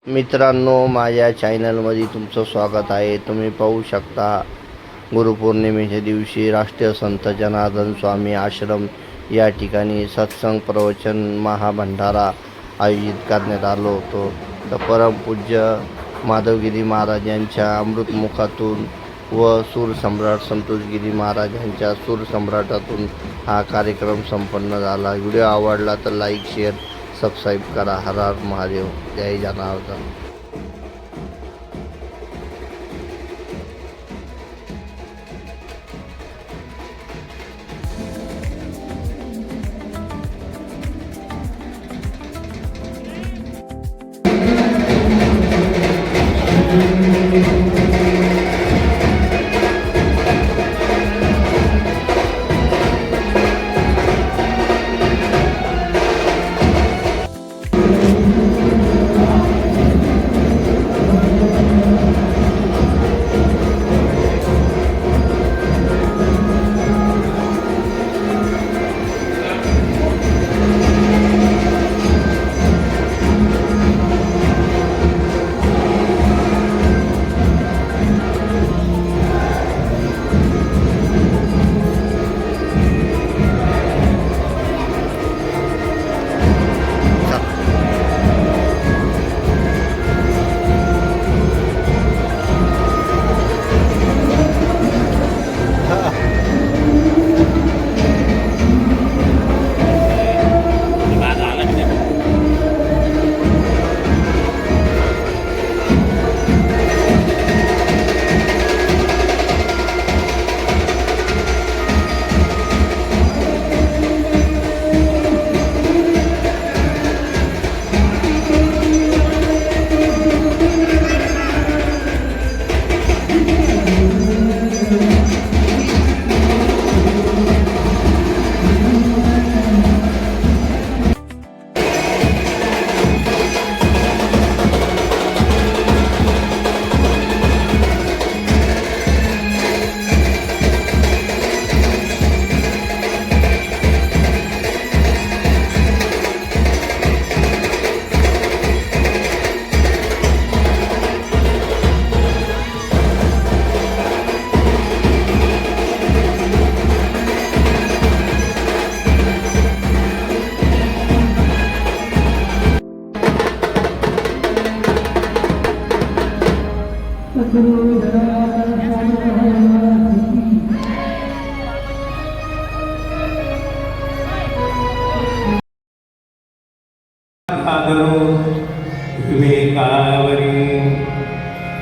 मित्रांनो, माझ्या चॅनलमध्ये तुमचं स्वागत आहे. तुम्ही पाहू शकता गुरुपौर्णिमेच्या दिवशी राष्ट्रीय संत जनार्दन स्वामी आश्रम या ठिकाणी सत्संग प्रवचन महाभंडारा आयोजित करण्यात आलो होतो. तर परमपूज्य माधवगिरी महाराज यांच्या अमृतमुखातून व सूरसम्राट संतोषगिरी महाराज यांच्या सूरसम्राटातून हा कार्यक्रम संपन्न झाला. व्हिडिओ आवडला तर लाईक, शेअर, सबस्क्राईब करा. हर हर महादेव. जय जनार्दन.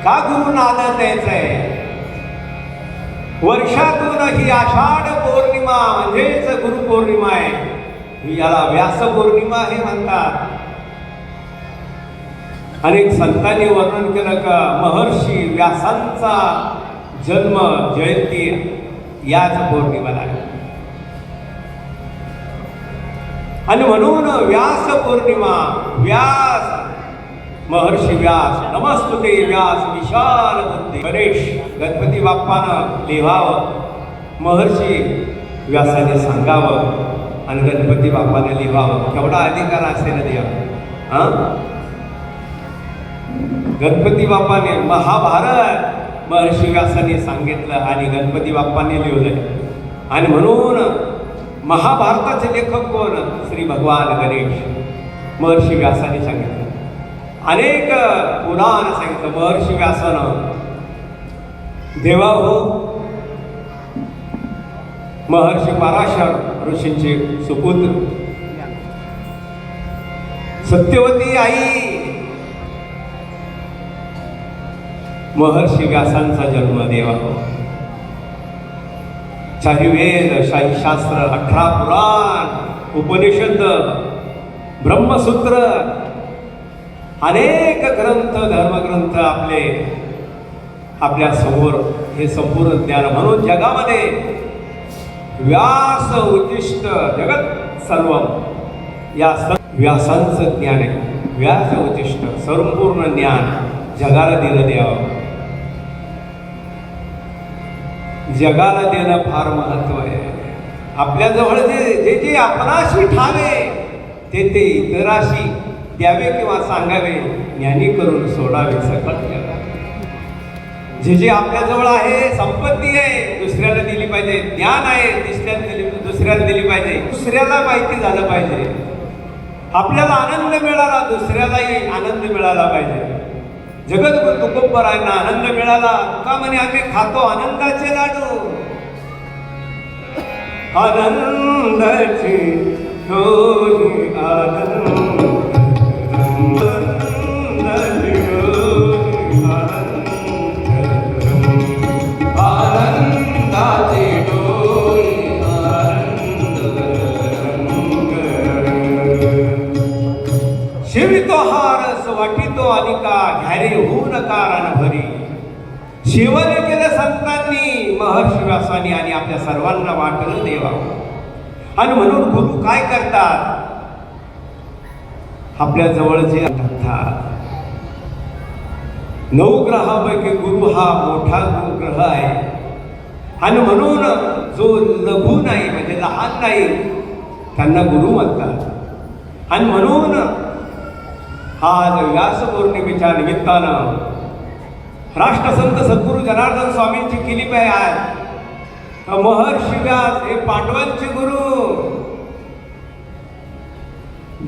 का गुरुनाद द्यायचंय? वर्षातून ही आषाढ पौर्णिमा म्हणजेच गुरुपौर्णिमा आहे. याला व्यास पौर्णिमा हे म्हणतात. अनेक संतांनी वर्णन केलं का महर्षी व्यासांचा जन्म जयंती याच पौर्णिमेला आहे. आणि म्हणून व्यास पौर्णिमा, व्यास महर्षी व्यास, नमस्तुते व्यास विशाल बुद्धी. गणेश गणपती बाप्पानं लिहावं, महर्षी व्यासाने सांगावं आणि गणपती बाप्पाने लिहावं. केवढा अधिकार असेल देवा. गणपती बाप्पाने महाभारत महर्षी व्यासाने सांगितलं आणि गणपती बाप्पाने लिहिलंय. आणि म्हणून महाभारताचे लेखक कोण? श्री भगवान गणेश. महर्षी व्यासाने सांगितलं. अनेक पुराण सांगितलं महर्षी व्यासानं. देवा हो, महर्षी पराशर ऋषींचे सुपुत्र, सत्यवती आई महर्षी व्यासांचा जन्म. देवा हो, शाही वेद, शाही शास्त्र, 18 पुराण, उपनिषद, ब्रह्मसूत्र, अनेक ग्रंथ, धर्मग्रंथ आपल्या समोर हे संपूर्ण ज्ञान. म्हणून जगामध्ये व्यास उच्चिष्ट जगत सर्व या व्यासांचं ज्ञान आहे. व्यास उच्चिष्ट संपूर्ण ज्ञान जगाला दिलं द्यावं. जगाला देणं फार महत्व आहे. आपल्याजवळ जे जे आपणाशी ठावे ते इतराशी द्यावे किंवा सांगावे, ज्ञानी करून सोडावे सकळ जग. जे जे आपल्याजवळ आहे, संपत्ती आहे, दुसऱ्याला दिली पाहिजे. ज्ञान आहे, दुसऱ्याला दिली पाहिजे. दुसऱ्याला माहिती झालं पाहिजे. आपल्याला आनंद मिळाला, दुसऱ्यालाही आनंद मिळाला पाहिजे. जगद्गुरु तुकोबरायांना आनंद मिळाला. का म्हणे आम्ही खातो आनंदाचे लाडू, आनंदाचे डोली आनंद, आनंदाचे डोली शिवितो हारस वाटितो अनिका, घ्यारे होऊ नका रणभरी. सेवन केलं संतांनी, महर्षी व्यासांनी आणि आपल्या सर्वांना वाटलं देवा. आणि म्हणून गुरु काय करतात, आपल्या जवळचे टाकतात. 9 ग्रहापैकी गुरु हा मोठा ग्रह आहे. आणि म्हणून जो लघु नाही म्हणजे लहान नाही त्यांना गुरु म्हणतात. आणि म्हणून आज व्यास पौर्णिमेच्या निमित्तानं राष्ट्रसंत सद्गुरू जनार्दन स्वामींची किलिप आहे. आज महर्षी व्यास हे पांडवांचे गुरु.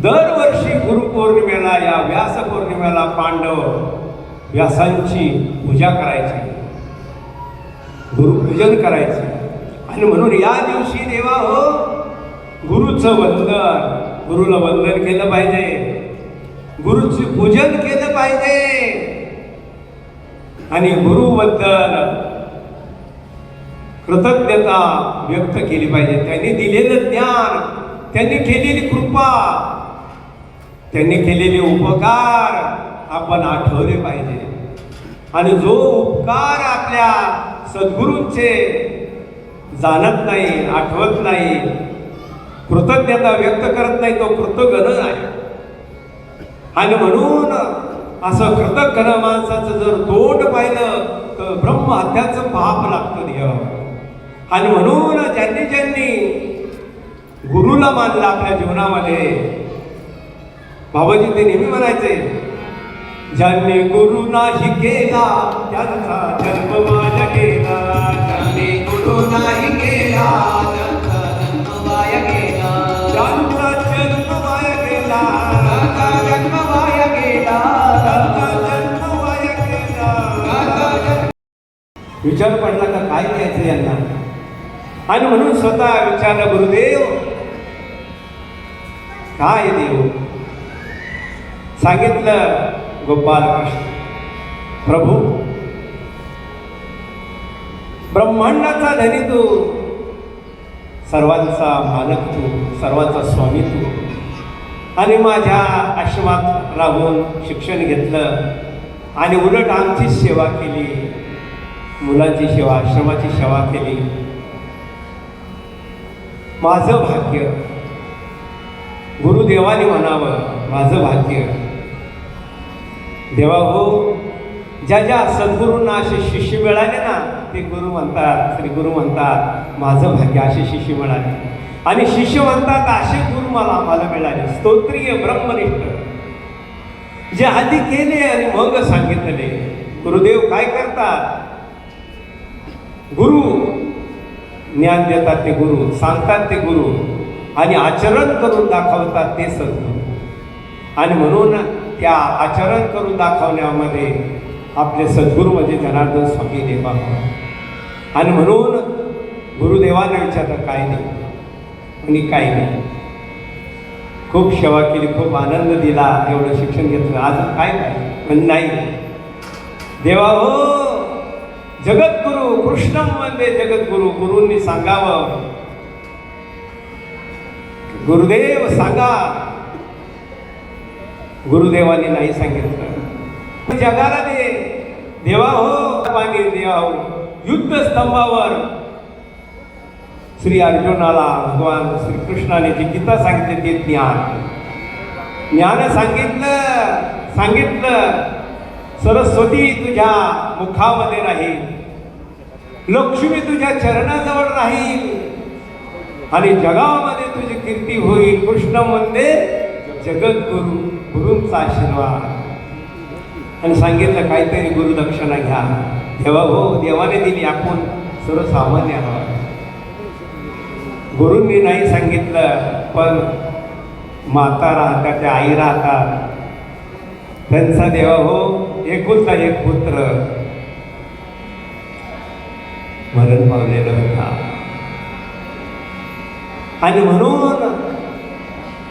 दरवर्षी गुरुपौर्णिमेला, या व्यास पौर्णिमेला पांडव व्यासांची पूजा करायची, गुरुपूजन करायचे. आणि म्हणून या दिवशी देवा हो, गुरुचं वंदन, गुरुला वंदन केलं पाहिजे, गुरुचे पूजन केलं पाहिजे. आणि गुरुबद्दल कृतज्ञता व्यक्त केली पाहिजे. त्यांनी दिलेलं ज्ञान, त्यांनी केलेली कृपा, त्यांनी केलेले उपकार आपण आठवले पाहिजे. आणि जो उपकार आपल्या सद्गुरूंचे जाणत नाही, आठवत नाही, कृतज्ञता व्यक्त करत नाही, तो कृतज्ञ आहे. आणि म्हणून असं कृतज्ञ माणसाचं जर तोंड पाहिलं तर ब्रह्महत्याचं पाप लागतं देव. आणि म्हणून ज्यांनी ज्यांनी गुरुला मानलं आपल्या जीवनामध्ये, बाबाजी ते नेहमी म्हणायचे, ज्यांनी गुरु नाही केला त्यांचा जन्म वाया गेला, ज्यांनी गुरु नाही केला त्यांचा जन्म वाया गेला, ज्यांचा जन्म वाया गेला, त्यांचा जन्म वाया गेला, त्यांचा जन्म वाया गेला. विचार पडला का काय द्यायचं यांना. आणि म्हणून स्वतः विचारलं, गुरुदेव काय देव. सांगितलं, गोपाल कृष्ण प्रभू, ब्रह्मांडाचा धनी तू, सर्वांचा मालक तू, सर्वांचा स्वामी तू. आणि माझ्या आश्रमात राहून शिक्षण घेतलं आणि उलट आमची सेवा केली, मुलांची सेवा, आश्रमाची सेवा केली. माझं भाग्य, गुरुदेवाने म्हणावं माझं भाग्य. देवा हो, ज्या ज्या सद्गुरूंना असे शिष्य मिळाले ना, ते गुरु म्हणतात, श्री गुरु म्हणतात माझं भाग्य असे शिष्य मिळाले. आणि शिष्य म्हणतात असे गुरु आम्हाला मिळाले, स्तोत्रीय ब्रह्मनिष्ठ, जे आधी केले आणि मग सांगितले. गुरुदेव काय करतात, गुरु ज्ञान देतात ते गुरु, सांगतात ते गुरु, आणि आचरण करून दाखवतात ते सद्गुरू. आणि म्हणून त्या आचरण करून दाखवण्यामध्ये आपले सद्गुरू म्हणजे जनार्दन स्वामी देवा. आणि म्हणून गुरुदेवांना विचारलं काय नाही आणि काय नाही. खूप सेवा केली, खूप आनंद दिला, एवढं शिक्षण घेतलं, अजून काय पाहिजे. पण नाही देवा हो, जगद्गुरु कृष्ण वंदे जगद्गुरु. गुरूंनी सांगावं, गुरुदेव सांगा. गुरुदेवाने नाही सांगितलं. जगाला दे देवा हो, मागे देवा हो. युद्धस्तंभावर श्री अर्जुनाला भगवान श्रीकृष्णाने जी गीता सांगितली ते ज्ञान सांगितलं. सरस्वती तुझ्या मुखामध्ये राहील, लक्ष्मी तुझ्या चरणाजवळ राहील, आणि जगामध्ये तुझी कीर्ती होईल. कृष्ण वंदे जगद्गुरु. गुरूंचा आशीर्वाद आणि सांगितलं काहीतरी गुरुदक्षिणा घ्या. देवा हो, देवाने दिली, आपण सर्वसामान्य आहोत. गुरूंनी नाही सांगितलं, पण माता राहतात, त्या आई राहतात, त्यांचा देवा हो एकुलता एक पुत्र मरण पावलेला होता. आणि म्हणून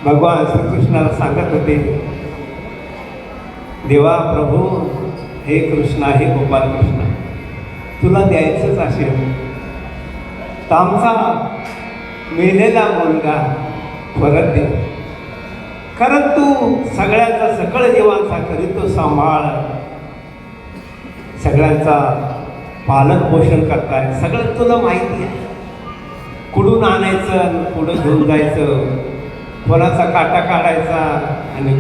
भगवान श्रीकृष्णाला सांगत होते, देवा प्रभू, हे कृष्णा, हे गोपाल कृष्ण, तुला द्यायचंच असेल तर आमचा मेलेला मुलगा परत दे, कारण तू सगळ्यांचा, सकळ जीवांचा करीतो सांभाळ, सगळ्यांचा पालन पोषण करताय, सगळं तुला माहिती आहे. कुठून आणायचं, कुठं घेऊन जायचं, कोणाचा काटा काढायचा आणि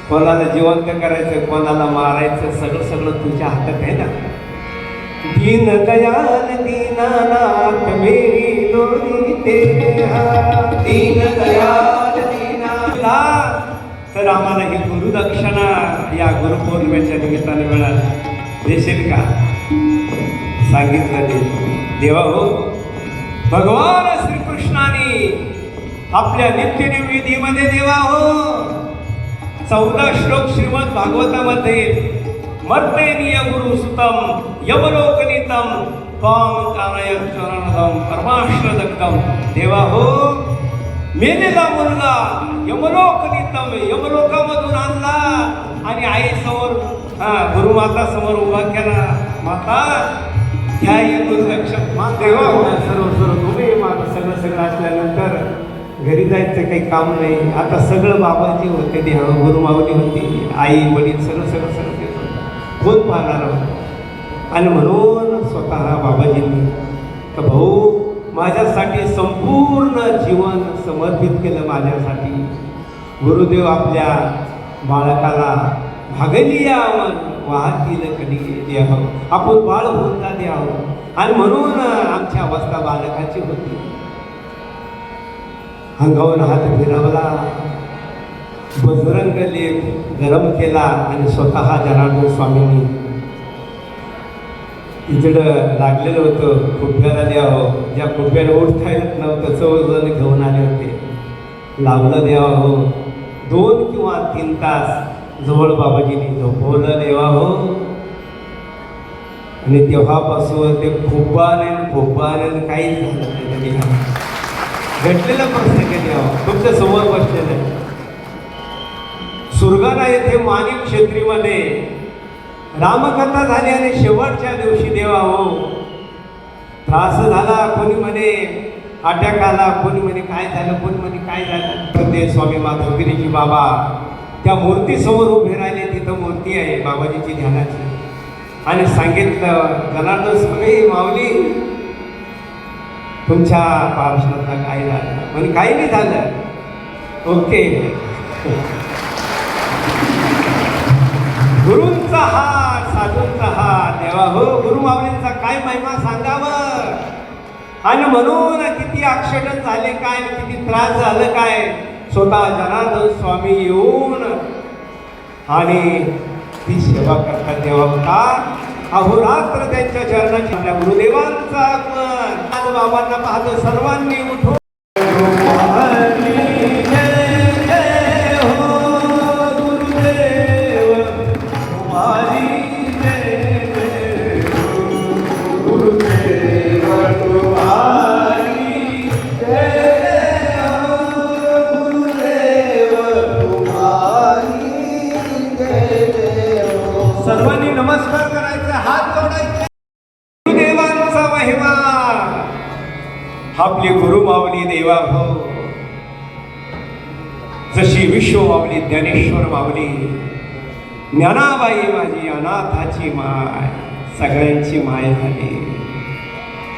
कोणाला जिवंत करायचं, कोणाला मारायचं, सगळं तुझ्या हातात आहे ना. दीन दयाल दीनानाथ मेरी डोरी तेरे हाथ, दीन दयाल दीनानाथ. तर आम्हाला ही गुरुदक्षिणा या गुरुपौर्णिमेच्या निमित्ताने मिळाली, देशील का? सांगितलं ते. देवा हो, भगवान श्रीकृष्णाने आपल्या नित्यनिवेदीमध्ये देवा हो 14 श्लोक श्रीमद भागवतामध्ये मर्तेनीय गुरुसुतम यमलोकनीतम त्वां कानयचरणदम परमाश्रदग्धम. देवा हो, मेलेला मुलगा यमलोकनीतम, यमलोकामधून आणला आणि आईसमोर, गुरुमाता समोर उभा केला. माता ह्या गुरुदक्षिणा देवा हो, सर्व तुम्ही माझं सगळं असल्यानंतर घरी जायचं काही काम नाही. आता सगळं बाबाजी होते, देवा गुरुमावली होती, आई वडील सगळं देत होतं, कोण पाहणार होतं. आणि म्हणून स्वतः बाबाजींनी का भाऊ माझ्यासाठी संपूर्ण जीवन समर्पित केलं. माझ्यासाठी गुरुदेव आपल्या बाळकाला भागली यावं वाहतील कधी द्यावं, आपण बाळ होऊन जा द्यावं. आणि म्हणून आमची अवस्था बालकाची होती. अंगावर हात फिरवला, बजरंग लेप गरम केला आणि स्वतः जनार्दन स्वामींनी तिकडं लागलेलं होतं खुप्याला द्यावं, ज्या खुप्याला उठता येत नव्हतं चवजण घेऊन आले होते, लावलं द्यावं हो. 2 किंवा 3 तास जवळ बाबाजींनी झोपवलं देवा हो. आणि तेव्हापासून ते खोपाने काहीच झालं नाही. घडलेला प्रश्न कधी तुमच्या समोर बसलेला आहे. सुरगाणा येथे माणिक क्षेत्रीमध्ये रामकथा झाली आणि शेवटच्या दिवशी देवा हो त्रास झाला. कोणी म्हणे अटॅक आला, कोणी म्हणे काय झालं, कोणी म्हणे काय झालं. तर ते स्वामी माधवगिरीजी बाबा त्या मूर्तीसमोर उभे राहिले. तिथं मूर्ती आहे बाबाजीची ध्यानाची. आणि सांगितलं, जनार्दन स्वामी माऊली तुमच्या पार्श्वनाथला काय झालं? म्हणजे काही नाही झालं. ओके. गुरूंचा हात, साधूंचा हात, देवा हो गुरु माऊलींचा काय महिमा सांगावं. आणि म्हणून किती ॲक्सिडेंट झाले काय, किती त्रास झालं काय, स्वतः जनार्दन स्वामी येऊन आणि ती सेवा करतात. देवा का अहोरात्र त्यांच्या चरणाची. आपल्या गुरुदेवांचा आपण आज बाबांना पाहतो, सर्वांनी उठून सर्वांनी नमस्कार करायचे, हात जोडायचे. गुरुदेवांचा महिमा. आपली गुरु माऊली देवा हो, जशी विश्व माऊली, ज्ञानेश्वर माऊली, ज्ञानाबाई माझी अनाथाची माय, सगळ्यांची माय झाली.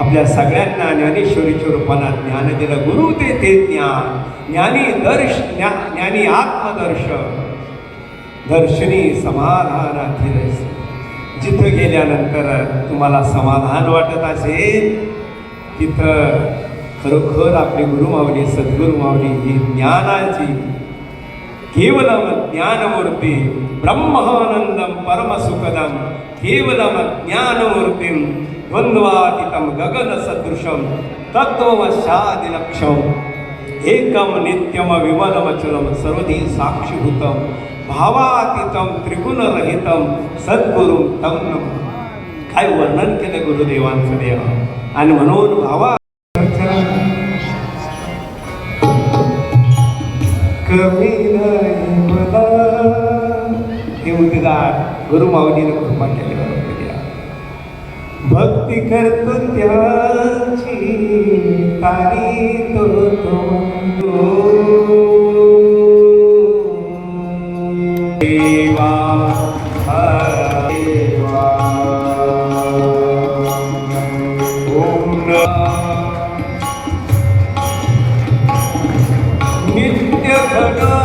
आपल्या सगळ्यांना ज्ञानेश्वरीच्या रूपाला ज्ञान दिलं. गुरु ते ज्ञान, ज्ञानी आत्मदर्शन, दर्शनी समाधानाची रस. जिथं गेल्यानंतर तुम्हाला समाधान वाटत असेल, तिथं खरोखर आपली गुरुमाऊली, सद्गुरू माऊली ही ज्ञानाची केवलम ज्ञानमूर्ति ब्रह्मानंदम परमसुखदम केवलम ज्ञानमूर्तिं द्वंद्वातीतं गगनसदृशं तत्त्वमस्यादिलक्ष्यम् एकम नित्यम विमलमचलम सर्वधी साक्षीभूतम भावातीतम त्रिगुणरहितम सद्गुरु तम नमः. काय वर्णन केलं गुरुदेवांचं देव. आणि म्हणून भावा कमी नाही मला हे उद्गार गुरुमाऊलीने कृपा केली. भक्ती करतो त्याची तारी तो देवा देवा ओम नित्य घडो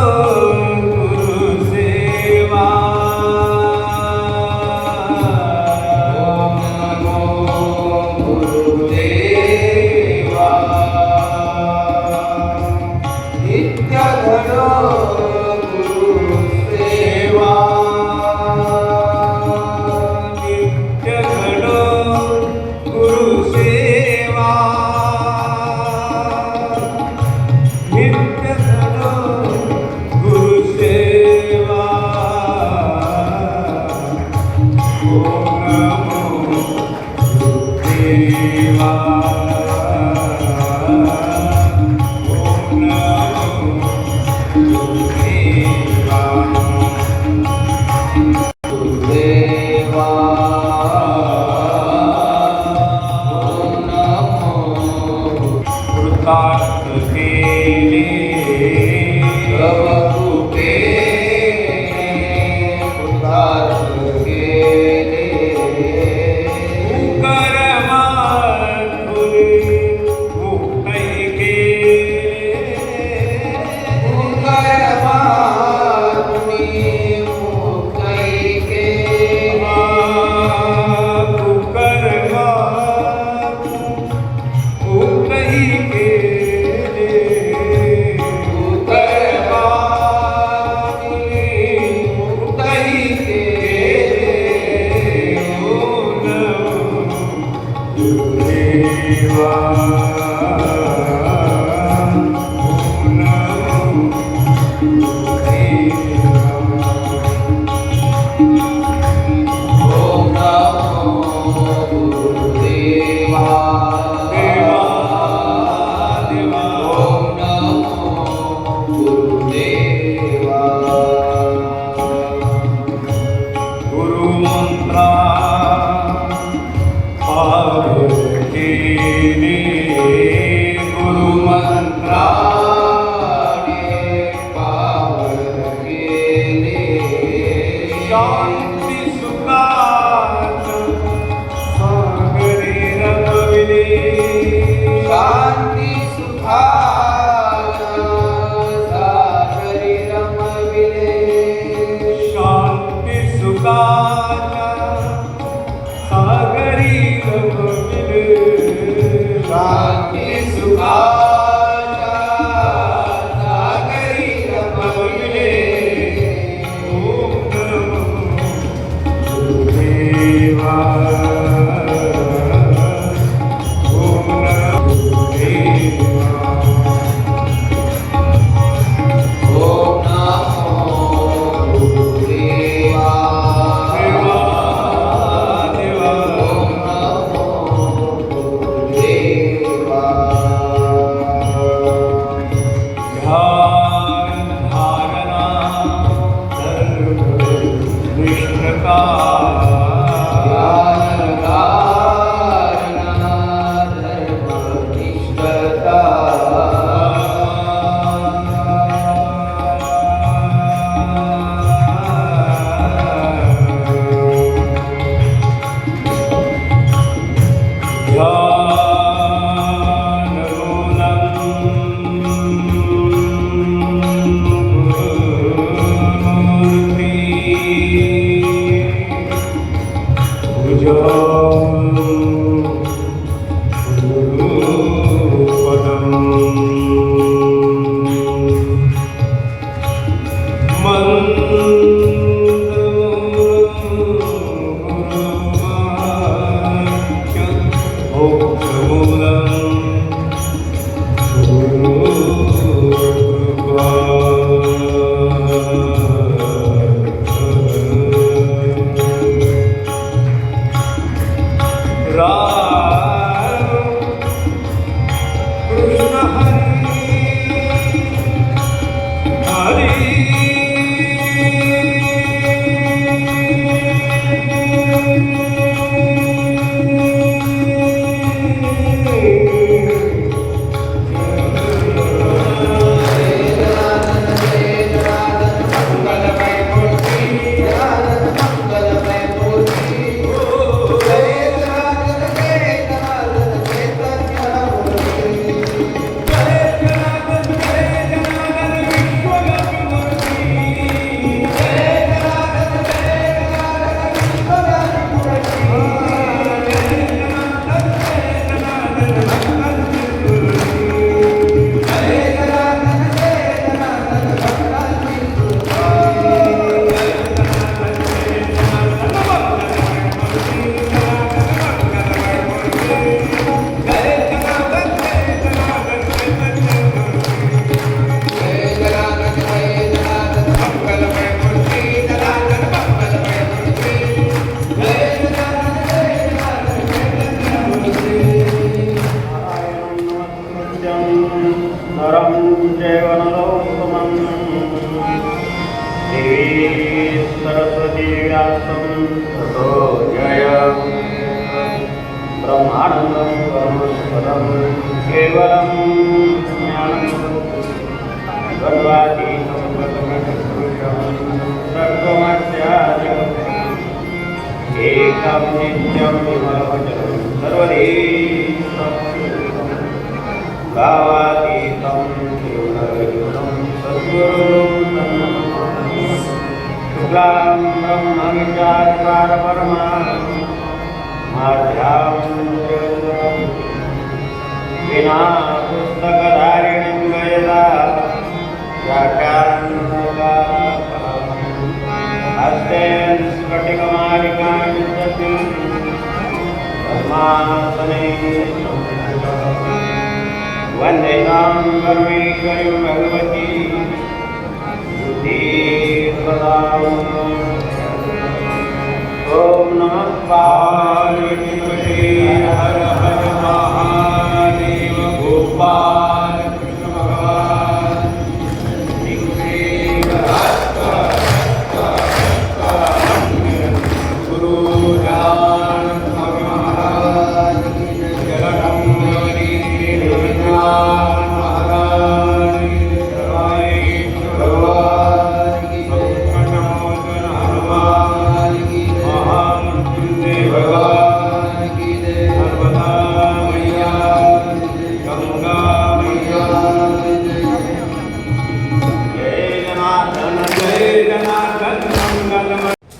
क्रीडार्थं ततो जय ब्रह्मानन्दं परमस्पदं केवलं ज्ञानं सर्वातीतं पुरुषं सर्वमस्यादिकम् एकं नित्यं विमलवचनं सर्वदेशं भावातीतं केवलयुतं सद्गुरुं नमामि शुक्लां ब्रह्मविचारपरमा माध्यां विना पुस्तकधारिणीं गयदा हस्ते स्फटिकमालिकां विदधति पद्मासने वन्देतां परमेश्वरीं भगवती बुद्धिर्ददातु। ॐ नमः पार्वतीपते हर हर महादेव गोपाल कृष्ण भगवान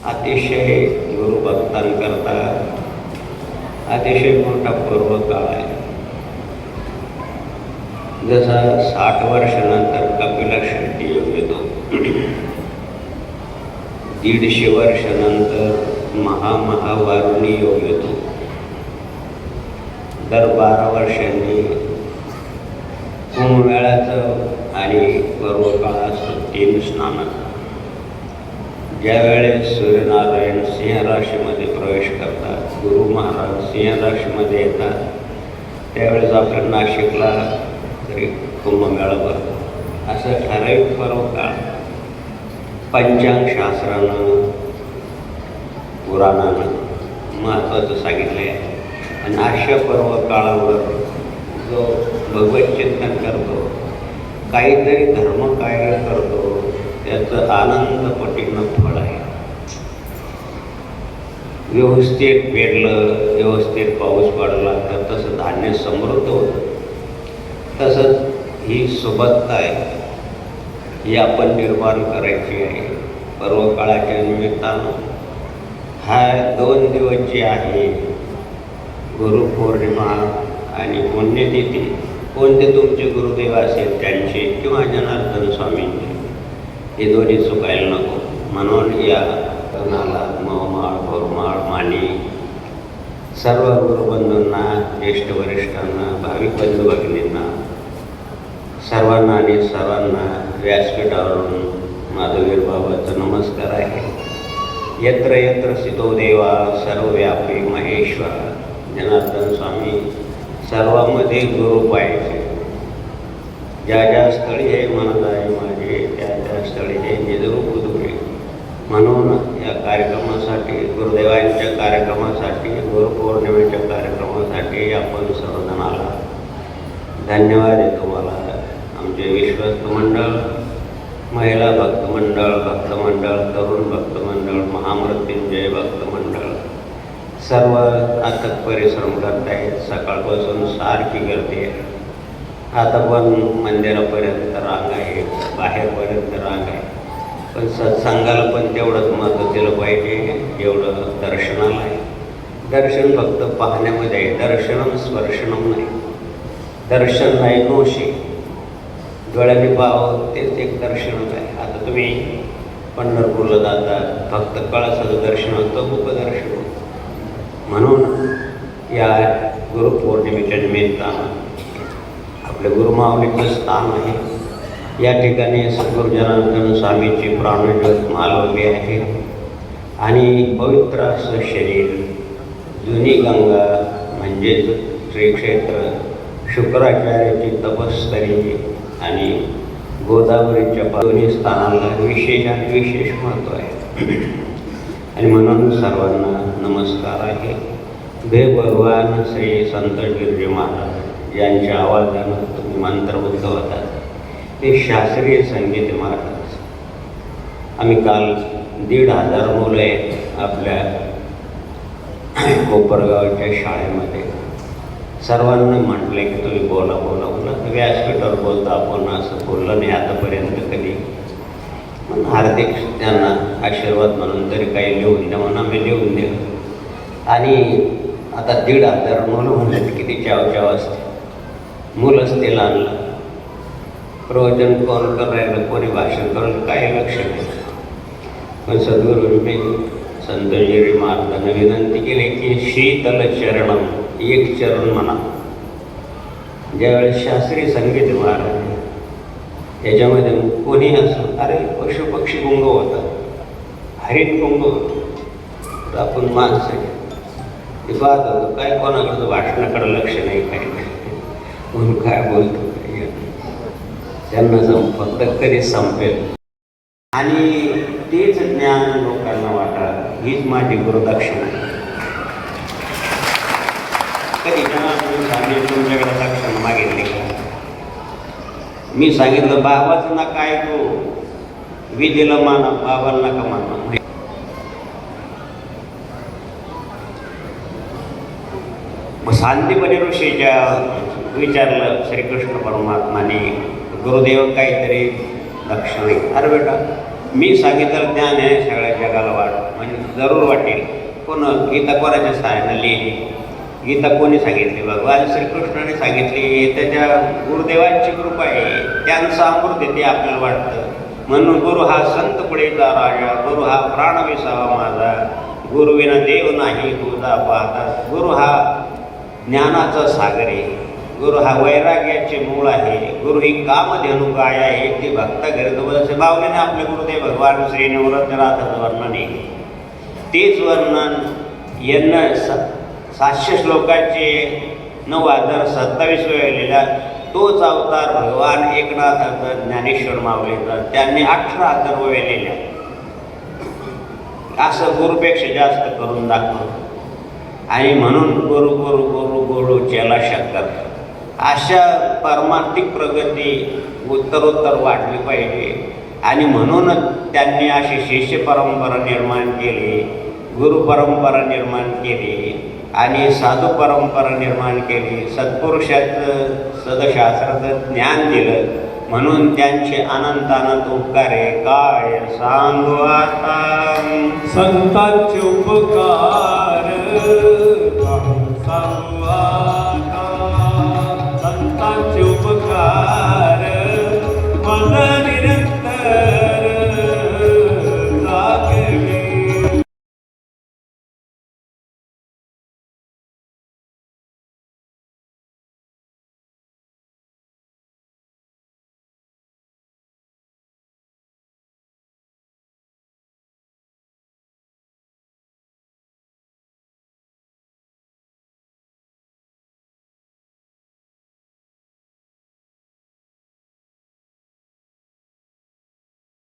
अतिशय गुरुभक्तांकरता अतिशय मोठा पर्व काळ आहे. जसा 60 वर्षानंतर कपिला षष्ठी योग येतो, 150 वर्षानंतर महावारुणी योग येतो, दर 12 वर्षांनी कुंभमेळ्याचं आणि पर्व काळ असतो 3 स्नानाचा. ज्यावेळेस सूर्यनारायण सिंह राशीमध्ये प्रवेश करतात, गुरु महाराज सिंह राशीमध्ये येतात, त्यावेळेस आपल्या नाशिकला तरी कुंभमेळा भरतो. असं ठराविक पर्व काळ पंचांग शास्त्रानं पुराणानं महत्त्वाचं सांगितलं आहे. आणि अशा पर्व काळावर जो भगवत चिंतन करतो, काहीतरी धर्मकार्य करतो, त्याचं आनंद पटीनं फळ आहे. व्यवस्थित पेरलं, व्यवस्थित पाऊस पडला तर तसं धान्य समृद्ध होतं. तसंच ही सुबत्ता आहे, ही आपण निर्माण करायची आहे. पर्व काळाच्या निमित्तानं हा 2 दिवस जे आहे, गुरुपौर्णिमा आणि पुण्यतिथी, कोणते तुमचे गुरुदेव असेल त्यांचे किंवा जनार्दन स्वामींचे, हे दोन्ही चुकायला नको. म्हणून या तरुणाला मौमाळ भोरमाळ मानी सर्व गुरुबंधूंना, ज्येष्ठ वरिष्ठांना, भाविक बंधू भगिनींना सर्वांना आणि सर्वांना व्यासपीठावरून माधवीर बाबाचा नमस्कार आहे. यत्र यत्र स्थितो देवा सर्वव्यापी महेश्वर. जनार्दन स्वामी सर्वांमध्ये गुरु पाहिजे. ज्या ज्या स्थळी हे म्हणत आहे माझे, त्या त्या स्थळी हे निजरूप उदुरे. म्हणून या कार्यक्रमासाठी, गुरुदेवांच्या कार्यक्रमासाठी, गुरुपौर्णिमेच्या कार्यक्रमासाठी आपण सर्वजणाला धन्यवाद देतो. मला आमचे विश्वस्त मंडळ, महिला भक्तमंडळ, तरुण भक्तमंडळ, महामृत्युंजय भक्तमंडळ सर्व अथक परिश्रम करत आहेत. सकाळपासून सारखी गर्दी आहे. आता पण मंदिरापर्यंत रांग आहे, बाहेरपर्यंत रांग आहे. पण सत्संगाला पण तेवढंच महत्त्व दिलं पाहिजे जेवढं दर्शनाला आहे. दर्शन फक्त पाहण्यामध्ये आहे, दर्शनम स्पर्शनम नाही. दर्शन नाही नोशी, डोळ्याने पाहावं तेच एक दर्शनच आहे. आता तुम्ही पंढरपूरला जाता, फक्त कळसाचं दर्शन होतं, मुखदर्शन होतं. म्हणून या गुरुपौर्णिमेच्या निमित्तानं आपल्या गुरुमाऊलीचं स्थान आहे. या ठिकाणी सद्गुरू जनार्दन स्वामीची प्राणज्योत मालवली आहे आणि पवित्र असं शरीर, जुनी गंगा म्हणजेच श्रीक्षेत्र, शुक्राचार्याची तपस्तरी आणि गोदावरीच्या दोन्ही स्थानाला विशेष महत्त्व आहे. आणि म्हणून सर्वांना नमस्कार आहे. देव भगवान श्री संत बिरजे महाराज यांच्या आवाजानं तुम्ही मंत्रमुग्ध होतात. ते शास्त्रीय संगीत महाराज. आम्ही काल 1,500 मुलं आहेत आपल्या कोपरगावच्या शाळेमध्ये. सर्वांना म्हटलं की तुम्ही बोला बोला बोला. व्यासपीठावर बोलता आपण असं बोललं नाही आतापर्यंत कधी. पण हार्दिक त्यांना आशीर्वाद म्हणून तरी काही लिहून द्या म्हणून आम्ही लिहून दिलं. आणि आता 1,500 मुलं म्हणलं तर किती चावचाव असते. मुलंच ते लहानलं. प्रवचन कोण करायला कोणी भाषण करायला काही लक्ष नाही. पण सद्गुरूंनी संत बिरजे महाराजांना विनंती केली की शीतल चरणम, एक चरण म्हणा. ज्यावेळेस शास्त्रीय संगीत महाराज याच्यामध्ये कोणी असं अरे पशु पक्षी गुंग होतात, हरिण गुंग होतं, तर आपण माणसं ते पाहत होतो काय कोणाकडचं भाषणाकडं लक्ष नाही काय म्हणून काय बोलतो काय त्यांना फक्त कधी संपेल. आणि तेच ज्ञान लोकांना वाटा हीच माझी गुरुदक्षिणा आहे. कधी आम्ही तुमच्याकडे दक्षिणा मागितली का? मी सांगितलं बाबाचं ना काय तो विधीला माना, बाबाला नका माना. शांतीपणे ऋषीच्या विचारलं श्रीकृष्ण परमात्माने, गुरुदेव काहीतरी दक्षिणा. अरे बेटा मी सांगितलं ज्ञान आहे सगळ्या जगाला म्हणजे जरूर वाटेल. कोण गीता कोणाच्या सहाय्यानं लिहिली? गीता कोणी सांगितली? भगवान श्रीकृष्णाने सांगितली. त्याच्या गुरुदेवांची कृपा आहे, त्यांचं अमृत येते आपल्याला वाटतं. म्हणून गुरु हा संत पुढेचा राजा, गुरु हा प्राण विसावा माझा, गुरुविना देव नाही तुझा पाहता. गुरु हा ज्ञानाचा सागर आहे, गुरु हा वैराग्याचे मूळ आहे, गुरु ही कामधेनु गाय आहे ती भक्त गर्दवसे बावलीने आपले गुरुदेव भगवान श्री नवरत्ननाथाचं वर्णन आहे. तेच वर्णन यांना 700 श्लोकाचे 9,027 वेळेला तोच अवतार भगवान एकनाथाचा ज्ञानेश्वर माऊलीचा त्यांनी 18,000 वेळेल्या. असं गुरुपेक्षा जास्त करून दाखवलं. आणि म्हणून गुरु गुरु गुरु गुरु चेला शक्कर. अशा परमार्थिक प्रगती उत्तरोत्तर वाढली पाहिजे. आणि म्हणूनच त्यांनी अशी शिष्य परंपरा निर्माण केली, गुरु परंपरा निर्माण केली आणि साधू परंपरा निर्माण केली. सत्पुरुषाचं सदशास्त्राचं ज्ञान दिलं. म्हणून त्यांचे अनंत अनंत उपकार आहे. काय सांगू आता संतांचे उपकार, सांगू आता संतांचे उपकार.